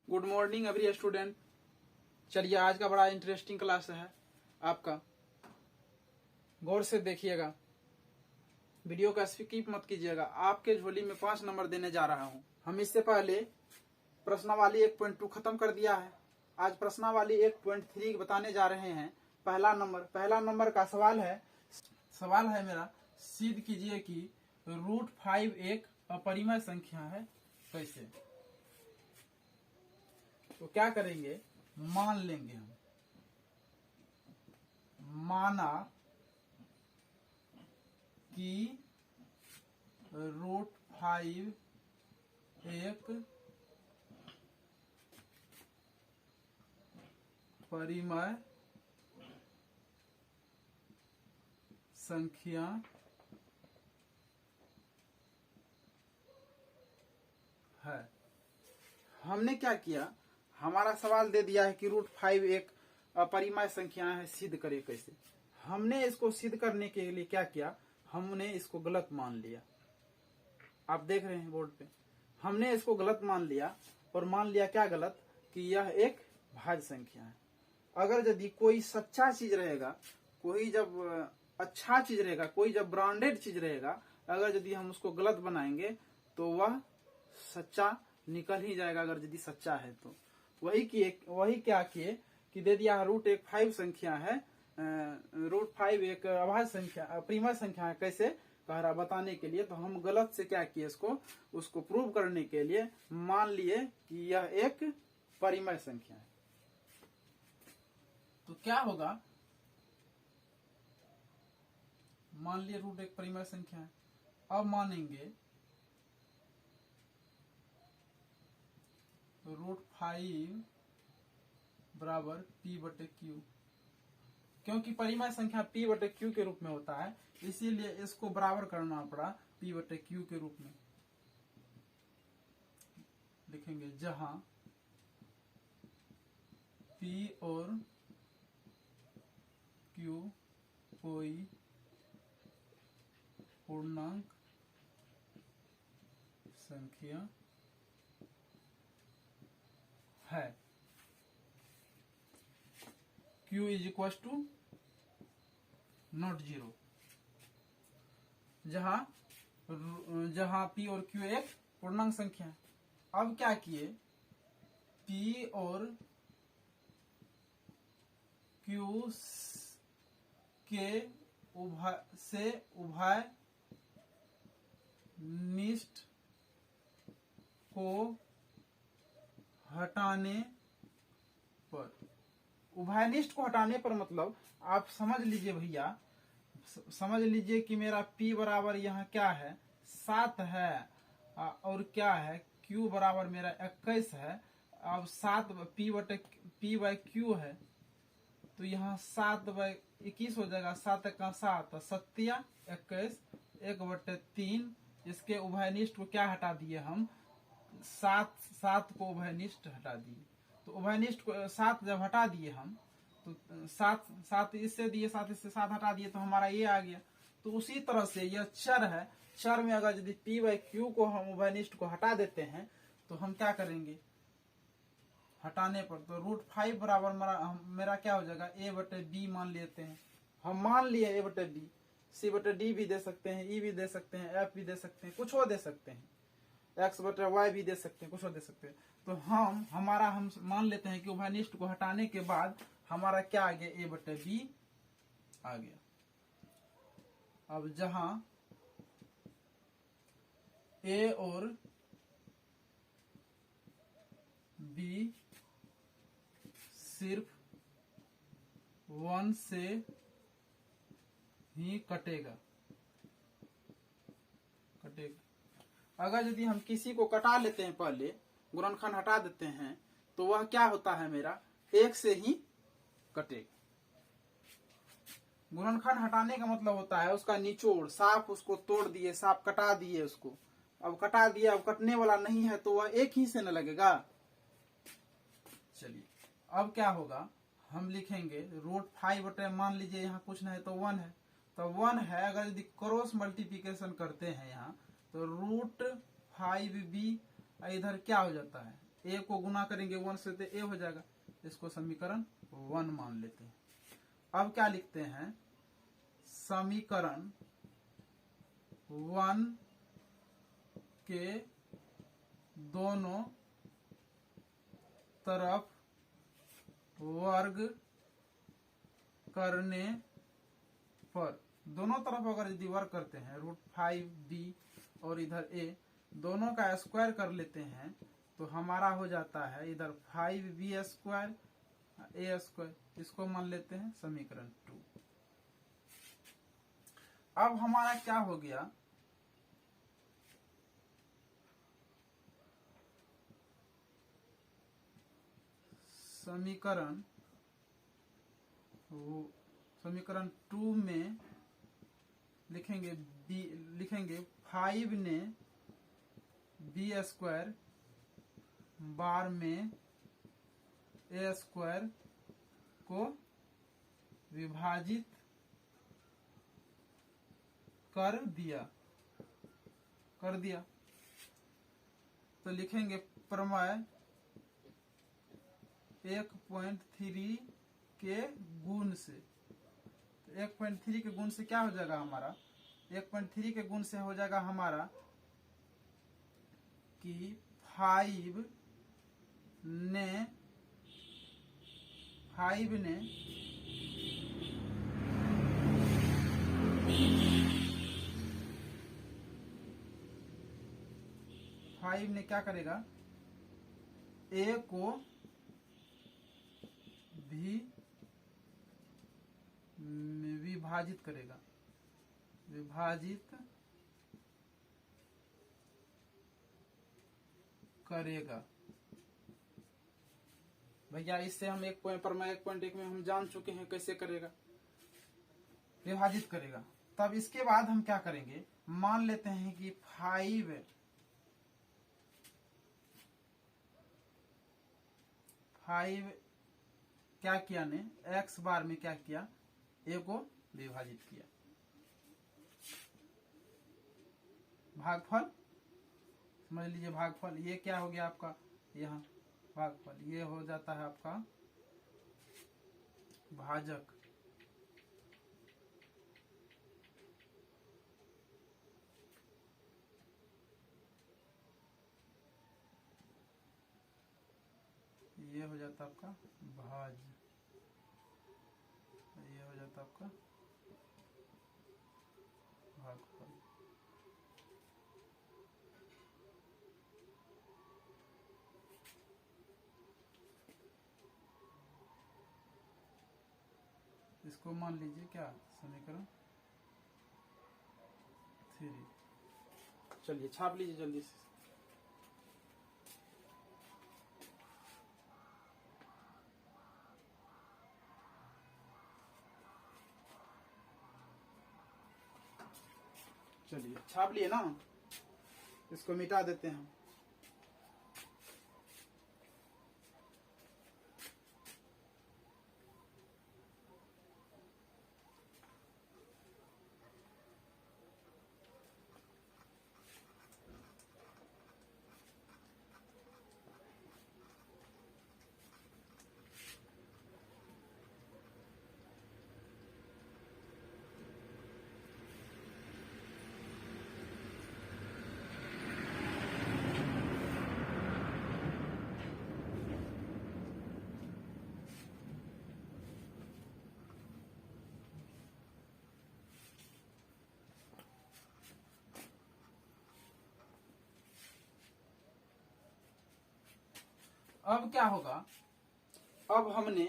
Good morning every student. चलिए आज का बड़ा इंटरेस्टिंग क्लास है आपका, गौर से देखिएगा, वीडियो का स्किप मत कीजिएगा। आपके झोली में 5 नंबर देने जा रहा हूं। हम इससे पहले प्रश्नावली 1.2 खत्म कर दिया है। आज प्रश्नावली 1.3 बताने जा रहे हैं। पहला नंबर का सवाल है मेरा, सिद्ध कीजिए कि √5 एक अपरिमेय संख्या है। कैसे? तो क्या करेंगे, मान लेंगे हम, माना कि √5 एक परिमेय संख्या है। हमने क्या किया, हमारा सवाल दे दिया है कि √5 एक अपरिमेय संख्या है, सिद्ध करे कैसे। हमने इसको सिद्ध करने के लिए क्या किया, हमने इसको गलत मान लिया। आप देख रहे हैं बोर्ड पे, हमने इसको गलत मान लिया। और मान लिया क्या गलत, कि यह एक भाज्य संख्या है। अगर यदि कोई सच्चा चीज रहेगा, कोई जब अच्छा चीज रहेगा, कोई जब ब्रांडेड चीज रहेगा, अगर यदि हम उसको गलत बनाएंगे तो वह सच्चा निकल ही जाएगा। अगर यदि सच्चा है तो वही क्या किए कि दे दिया √5 संख्या है, √5 एक अभाज्य संख्या, अपरिमेय संख्या है। कैसे कह रहा बताने के लिए, तो हम गलत से क्या किए, उसको प्रूव करने के लिए मान लिए कि यह एक परिमेय संख्या है। तो क्या होगा, मान लिए √ एक परिमेय संख्या है। अब मानेंगे √5 बराबर P/Q, क्योंकि परिमेय संख्या P/Q के रूप में होता है, इसीलिए इसको बराबर करना पड़ा P/Q के रूप में। लिखेंगे जहां P और Q कोई पूर्णांक संख्या है। Q = not 0, जहां P और Q एक पूर्णांक संख्या है। अब क्या किए, P और Q के उभय निष्ठ को हटाने पर, उभयनिष्ठ को हटाने पर मतलब आप समझ लीजिए भैया, समझ लीजिए कि मेरा P बराबर यहाँ क्या है, 7 है, और क्या है, Q बराबर मेरा 21 है। अब 7 P/Q है, तो यहाँ 7/21 हो जाएगा। 7 का 7, 7 21, 1/3। इसके उभयनिष्ठ को क्या हटा दिए हम, 7 को उभयनिष्ठ हटा दिए। तो उभयनिष्ठ को 7 जब हटा दिए हम, तो 7 इससे दिए, 7 इससे 7 हटा दिए, तो हमारा ये आ गया। तो उसी तरह से यह चर है, चर में अगर यदि P/Q को हम उभयनिष्ठ को हटा देते हैं तो हम क्या करेंगे, हटाने पर तो √5 बराबर मेरा क्या हो जाएगा, A/B मान लेते हैं। हम मान लिए A/B, C/D भी दे सकते हैं, E भी दे सकते हैं, F भी दे सकते हैं, कुछ और दे सकते हैं, X/Y भी दे सकते हैं, कुछ और दे सकते हैं। तो हम मान लेते हैं कि उभयनिष्ठ को हटाने के बाद हमारा क्या आ गया, A/B आ गया। अब जहां A और B सिर्फ 1 से ही कटेगा। अगर यदि हम किसी को कटा लेते हैं, पहले गुणनखंड हटा देते हैं, तो वह क्या होता है, मेरा 1 से ही कटेगा। गुणनखंड हटाने का मतलब होता है उसका निचोड़, साफ उसको तोड़ दिए, साफ कटा दिए उसको। अब कटा दिया, अब कटने वाला नहीं है, तो वह एक ही से न लगेगा। चलिए अब क्या होगा, हम लिखेंगे √5 मान लीजिए यहाँ कुछ नहीं है तो 1 है, तो 1 है। अगर यदि क्रॉस मल्टीप्लिकेशन करते हैं यहाँ, तो √5b इधर क्या हो जाता है, ए को गुना करेंगे 1 से तो ए हो जाएगा, इसको समीकरण 1 मान लेते हैं। अब क्या लिखते हैं, समीकरण 1 के दोनों तरफ वर्ग करने पर, दोनों तरफ अगर यदि वर्ग करते हैं √5b और इधर a, दोनों का स्क्वायर कर लेते हैं तो हमारा हो जाता है इधर 5b स्क्वायर a स्क्वायर, इसको मान लेते हैं समीकरण 2। अब हमारा क्या हो गया, समीकरण 2 में लिखेंगे 5 ने बी स्क्वायर बार में ए स्क्वायर को विभाजित कर दिया तो लिखेंगे प्रमेय 1.3 के गुण से। तो 1.3 के गुण से क्या हो जाएगा हमारा, 1.3 के गुण से हो जाएगा हमारा कि 5 ने क्या करेगा, ए को भी विभाजित करेगा। भैया इससे हम 1.1 में हम जान चुके हैं कैसे करेगा, विभाजित करेगा। तब इसके बाद हम क्या करेंगे, मान लेते हैं कि 5 क्या किया ने x बार में क्या किया, a को विभाजित किया। भागफल समझ लीजिए, भागफल ये क्या हो गया आपका, यहाँ भागफल ये हो जाता है आपका भाजक। ये हो जाता आपका भाज, ये हो जाता आपका भागफल। इसको मान लीजिए क्या, समीकरण 3। चलिए छाप लीजिए जल्दी से। चलिए छाप लिए ना, इसको मिटा देते हैं। अब क्या होगा, अब हमने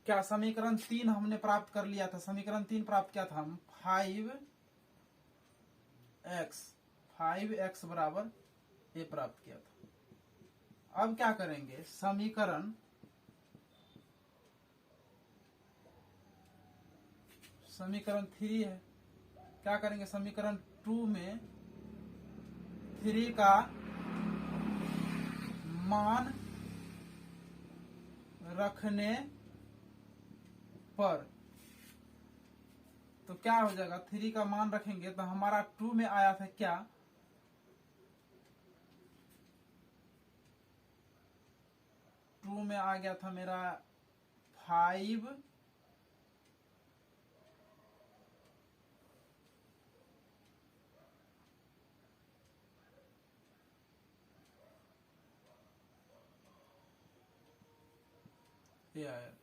क्या समीकरण 3 हमने प्राप्त कर लिया था। समीकरण 3 प्राप्त किया था हम 5x बराबर a प्राप्त किया था। अब क्या करेंगे, समीकरण समीकरण 3 है, क्या करेंगे, समीकरण 2 में 3 का मान रखने पर तो क्या हो जाएगा, 3 का मान रखेंगे तो हमारा 2 में आया था क्या, में आ गया था मेरा 5 ये आया था,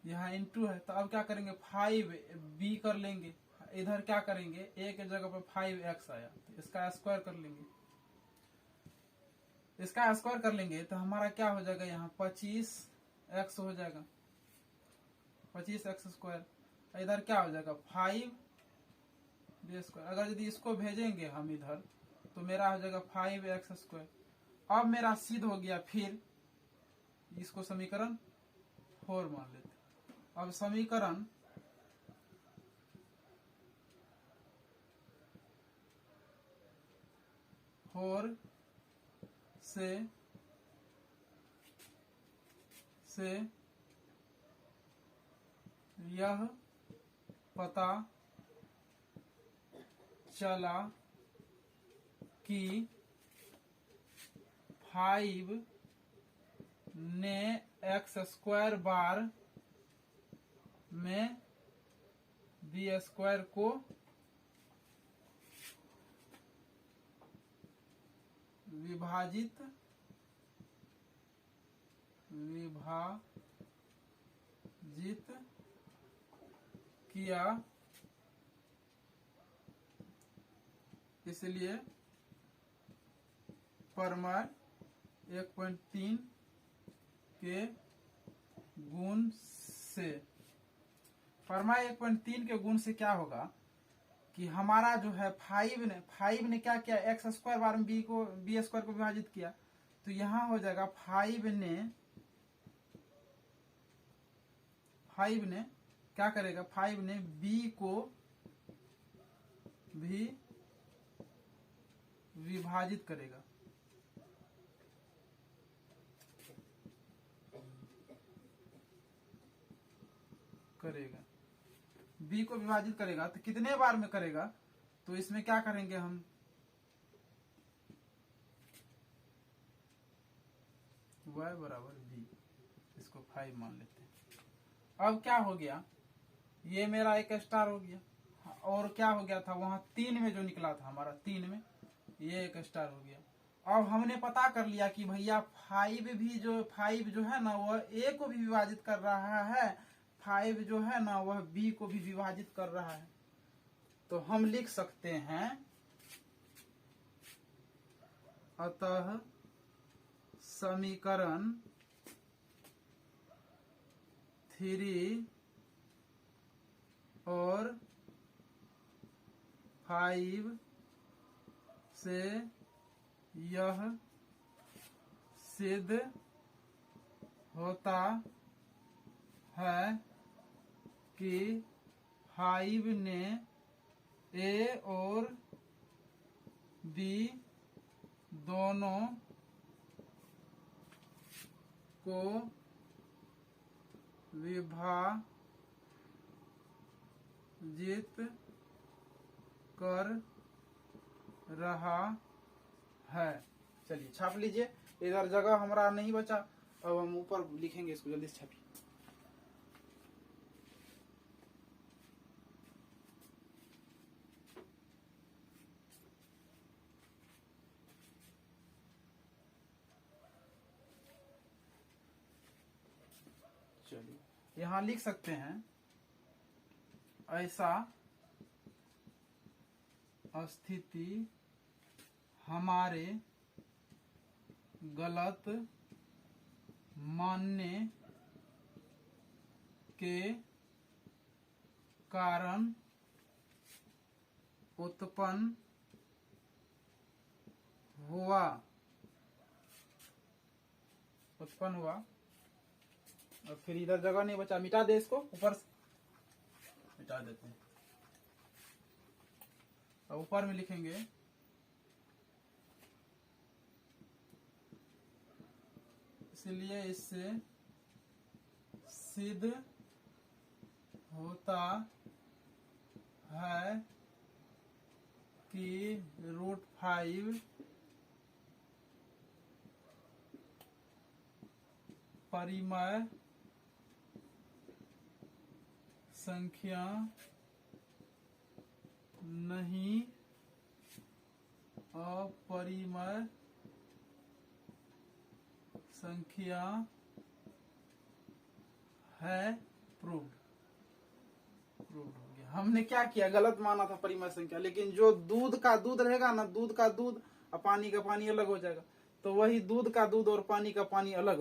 यहाँ इंटू है। तो अब क्या करेंगे 5b कर लेंगे, इधर क्या करेंगे a के जगह पर 5x आया तो इसका स्क्वायर कर लेंगे। इसका स्क्वायर कर लेंगे तो हमारा क्या हो जाएगा, यहाँ 25x हो जाएगा, 25x स्क्वायर। इधर क्या हो जाएगा 5b स्क्वायर। अगर यदि इसको भेजेंगे हम इधर तो मेरा हो जाएगा 5x स्क्वायर। अब मेरा सिद्ध हो गया, फिर इसको समीकरण 4 मान लेते। अब समीकरण 4 से यह पता चला कि 5 ने x स्क्वायर बार में बी स्क्वायर को विभाजित किया, इसलिए परमार 1.3 के गुण से, परमार 1.3 के गुण से क्या होगा कि हमारा जो है 5 ने क्या किया, एक्स स्क्वायर बार में बी स्क्वायर को विभाजित किया। तो यहां हो जाएगा 5 ने क्या करेगा, 5 ने बी को भी विभाजित करेगा। बी को विभाजित करेगा तो कितने बार में करेगा, तो इसमें क्या करेंगे हम, y बराबर बी, इसको 5 मान लेते हैं। अब क्या हो गया, ये मेरा एक स्टार हो गया, और क्या हो गया था वहां 3 में जो निकला था हमारा 3 में, ये एक स्टार हो गया। अब हमने पता कर लिया कि भैया 5 जो है ना वह a को भी विभाजित कर रहा है, 5 जो है ना वह b को भी विभाजित कर रहा है। तो हम लिख सकते हैं, अतः समीकरण 3 और 5 से यह सिद्ध होता है कि 5 ने a और b दोनों को विभाजित कर रहा है। चलिए छाप लीजिए, इधर जगह हमारा नहीं बचा, अब हम ऊपर लिखेंगे इसको, जल्दी से छापिए। चलिए यहां लिख सकते हैं, ऐसा स्थिति हमारे गलत मानने के कारण उत्पन्न हुआ। और फिर इधर जगह नहीं बचा, मिटा दे इसको, ऊपर से मिटा देते हैं। और ऊपर में लिखेंगे इसलिए इससे सिद्ध होता है कि √5 अपरिमेय संख्या नहीं, अपरिमेय संख्या है प्रूव्ड। प्रूव्ड हो गया। हमने क्या किया, गलत माना था परिमेय संख्या, लेकिन जो दूध का दूध रहेगा ना, दूध का दूध और पानी का पानी अलग हो जाएगा, तो वही दूध का दूध और पानी का पानी अलग हो